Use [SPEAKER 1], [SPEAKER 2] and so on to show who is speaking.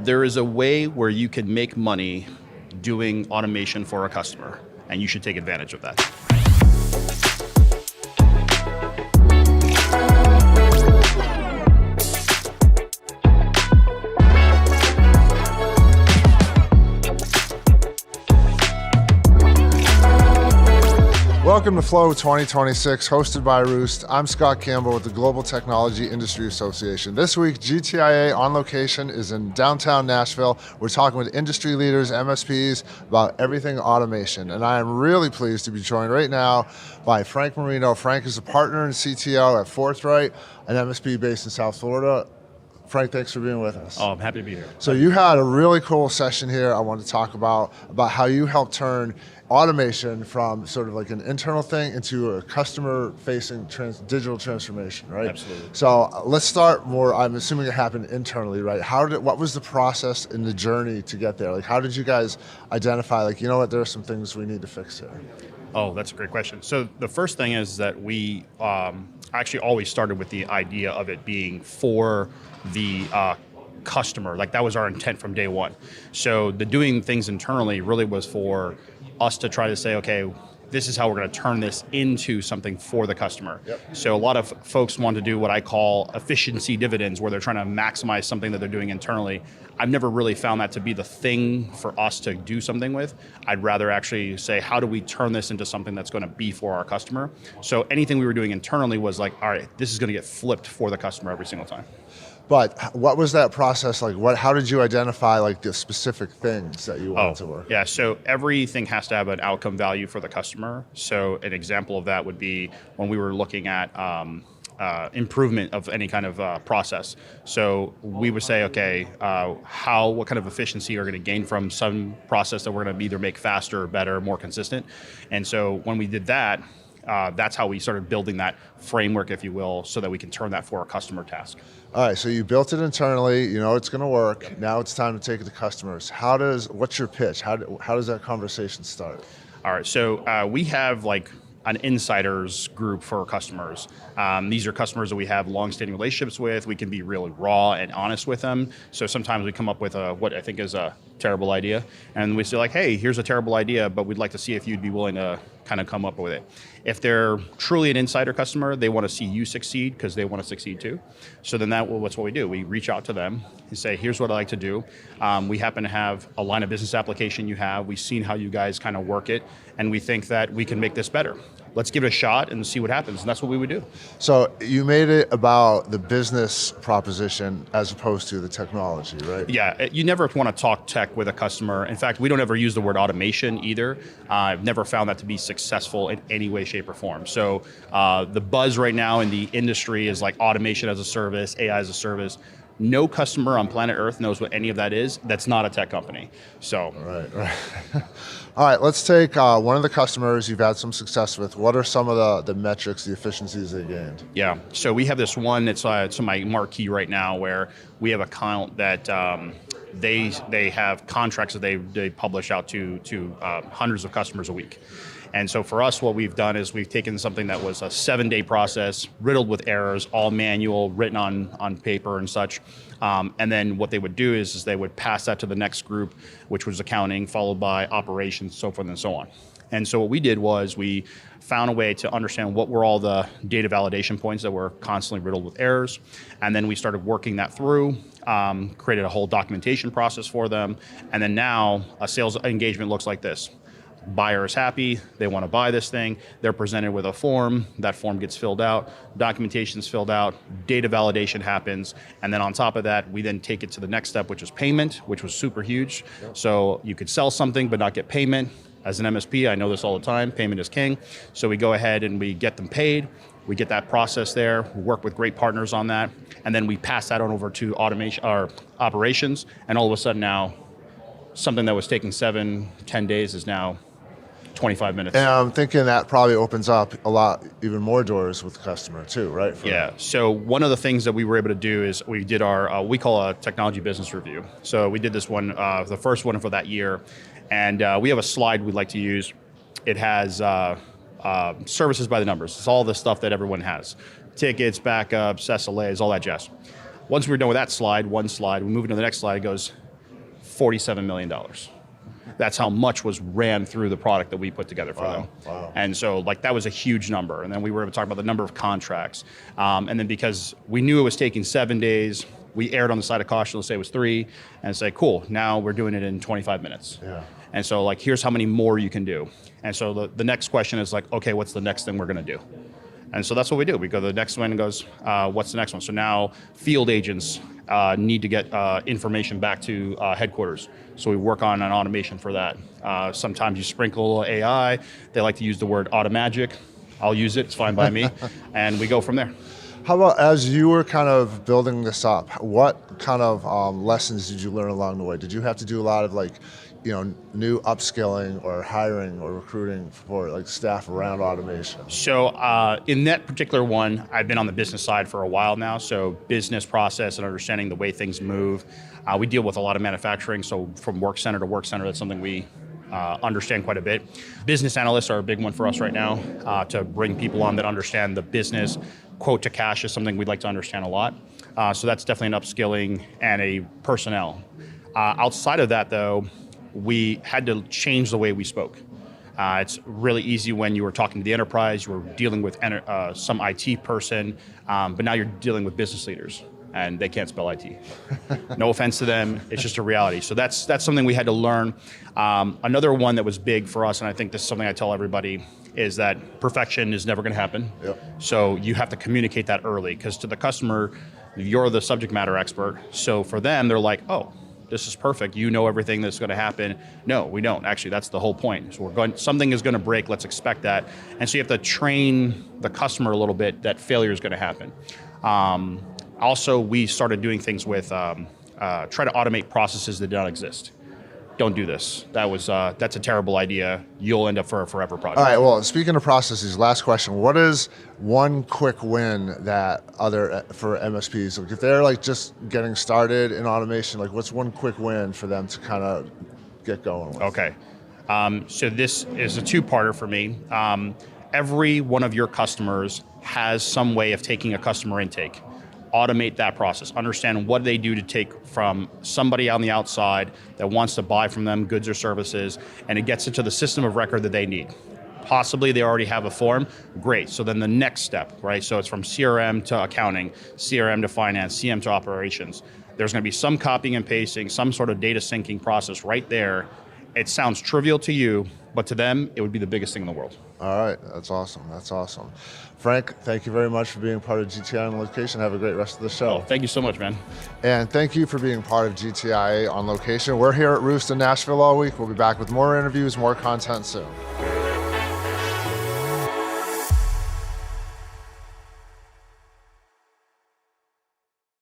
[SPEAKER 1] There is a way where you can make money doing automation for a customer, and you should take advantage of that.
[SPEAKER 2] Welcome to Flow 2026, hosted by Roost. I'm Scott Campbell with the Global Technology Industry Association. This week, GTIA on location is in downtown Nashville. We're talking with industry leaders, MSPs, about everything automation. And I am really pleased to be joined right now by Frank Merino. Frank is a partner and CTO at Forthright, an MSP based in South Florida. Frank, thanks for being with us.
[SPEAKER 1] Oh, I'm happy to be here.
[SPEAKER 2] So you had a really cool session here I want to talk about how you help turn automation from sort of like an internal thing into a customer-facing digital transformation, right?
[SPEAKER 1] Absolutely.
[SPEAKER 2] So let's start more, I'm assuming it happened internally, right? What was the process in the journey to get there? Like, how did you guys identify, like, you know what, there are some things we need to fix here?
[SPEAKER 1] Oh, that's a great question. So the first thing is that we actually always started with the idea of it being for the customer. Like, that was our intent from day one. So the doing things internally really was for us to try to say, okay, this is how we're going to turn this into something for the customer.
[SPEAKER 2] Yep.
[SPEAKER 1] So a lot of folks want to do what I call efficiency dividends, where they're trying to maximize something that they're doing internally. I've never really found that to be the thing for us to do something with. I'd rather actually say, how do we turn this into something that's going to be for our customer? So anything we were doing internally was like, all right, this is going to get flipped for the customer every single time.
[SPEAKER 2] But what was that process like? How did you identify like the specific things that you wanted to work?
[SPEAKER 1] Yeah, so everything has to have an outcome value for the customer. So an example of that would be when we were looking at improvement of any kind of process. So we would say, okay, what kind of efficiency are going to gain from some process that we're going to either make faster, better, more consistent. And so when we did that, that's how we started building that framework, if you will, so that we can turn that for a customer task.
[SPEAKER 2] All right, so you built it internally, you know it's going to work. Now it's time to take it to customers. What's your pitch? How does that conversation start?
[SPEAKER 1] All right, so we have like an insiders group for our customers. These are customers that we have long-standing relationships with. We can be really raw and honest with them. So sometimes we come up with what I think is a terrible idea, and we say like, hey, here's a terrible idea, but we'd like to see if you'd be willing to kind of come up with it. If they're truly an insider customer, they want to see you succeed because they want to succeed too. So then that's what we do. We reach out to them and say, here's what I'd like to do. We happen to have a line of business application you have. We've seen how you guys kind of work it, and we think that we can make this better. Let's give it a shot and see what happens. And that's what we would do.
[SPEAKER 2] So you made it about the business proposition as opposed to the technology, right?
[SPEAKER 1] Yeah, you never want to talk tech with a customer. In fact, we don't ever use the word automation either. I've never found that to be successful in any way, shape, or form. So the buzz right now in the industry is like automation as a service, AI as a service. No customer on planet Earth knows what any of that is. That's not a tech company. So,
[SPEAKER 2] Right. All right, let's take one of the customers you've had some success with. What are some of the metrics, the efficiencies they gained?
[SPEAKER 1] Yeah, so we have this one, it's my marquee right now, where we have a account that they have contracts that they publish out to hundreds of customers a week. And so for us, what we've done is we've taken something that was a 7-day process, riddled with errors, all manual, written on paper and such. And then what they would do is they would pass that to the next group, which was accounting, followed by operations, so forth and so on. And so what we did was we found a way to understand what were all the data validation points that were constantly riddled with errors. And then we started working that through, created a whole documentation process for them. And then now a sales engagement looks like this. Buyer is happy, they want to buy this thing, they're presented with a form, that form gets filled out, documentation is filled out, data validation happens, and then on top of that, we then take it to the next step, which is payment, which was super huge. Yep. So you could sell something but not get payment. As an MSP, I know this all the time, payment is king. So we go ahead and we get them paid, we get that process there, we work with great partners on that, and then we pass that on over to automation or operations, and all of a sudden now, something that was taking 7-10 days is now 25 minutes.
[SPEAKER 2] And I'm thinking that probably opens up a lot, even more doors with the customer too, right?
[SPEAKER 1] Yeah, so one of the things that we were able to do is we did our, we call a technology business review. So we did this one, the first one for that year, and we have a slide we'd like to use. It has services by the numbers. It's all the stuff that everyone has. Tickets, backups, SLAs, all that jazz. Once we were done with that slide, one slide, we move into the next slide, it goes, $47 million. That's how much was ran through the product that we put together for them.
[SPEAKER 2] Wow.
[SPEAKER 1] And so like that was a huge number. And then we were able to talk about the number of contracts. And then because we knew it was taking 7 days, we erred on the side of caution, let's say it was 3, and say, cool, now we're doing it in 25 minutes.
[SPEAKER 2] Yeah.
[SPEAKER 1] And so like, here's how many more you can do. And so the next question is like, okay, what's the next thing we're gonna do? And so that's what we do. We go to the next one and goes, what's the next one? So now field agents need to get information back to headquarters. So we work on an automation for that. Sometimes you sprinkle AI. They like to use the word automagic. I'll use it, it's fine by me. And we go from there.
[SPEAKER 2] How about as you were kind of building this up, what kind of lessons did you learn along the way? Did you have to do a lot of like, new upskilling or hiring or recruiting for like staff around automation?
[SPEAKER 1] So in that particular one, I've been on the business side for a while now. So business process and understanding the way things move. We deal with a lot of manufacturing. So from work center to work center, that's something we understand quite a bit. Business analysts are a big one for us right now to bring people on that understand the business. Quote to cash is something we'd like to understand a lot. So that's definitely an upskilling and a personnel. Outside of that though, we had to change the way we spoke. It's really easy when you were talking to the enterprise, you were dealing with some IT person, but now you're dealing with business leaders and they can't spell IT. No offense to them, it's just a reality. So that's something we had to learn. Another one that was big for us, and I think this is something I tell everybody, is that perfection is never gonna happen.
[SPEAKER 2] Yep.
[SPEAKER 1] So you have to communicate that early, because to the customer, you're the subject matter expert. So for them, they're like, oh, this is perfect. You know everything that's going to happen. No, we don't. Actually, that's the whole point. So something is going to break. Let's expect that. And so you have to train the customer a little bit that failure is going to happen. Also, we started doing things with try to automate processes that don't exist. Don't do this. That's a terrible idea. You'll end up for a forever project.
[SPEAKER 2] All right, well, speaking of processes, last question. What is one quick win that for MSPs? Like if they're like just getting started in automation, like what's one quick win for them to kind of get going with?
[SPEAKER 1] Okay. So this is a two-parter for me. Every one of your customers has some way of taking a customer intake. Automate that process. Understand what they do to take from somebody on the outside that wants to buy from them goods or services, and it gets into the system of record that they need. Possibly they already have a form, great. So then the next step, right? So it's from CRM to accounting, CRM to finance, CM to operations. There's gonna be some copying and pasting, some sort of data syncing process right there. It sounds trivial to you, but to them, it would be the biggest thing in the world.
[SPEAKER 2] All right, that's awesome, that's awesome. Frank, thank you very much for being part of GTIA on Location. Have a great rest of the show.
[SPEAKER 1] Oh, thank you so much, man.
[SPEAKER 2] And thank you for being part of GTIA on Location. We're here at Roost in Nashville all week. We'll be back with more interviews, more content soon.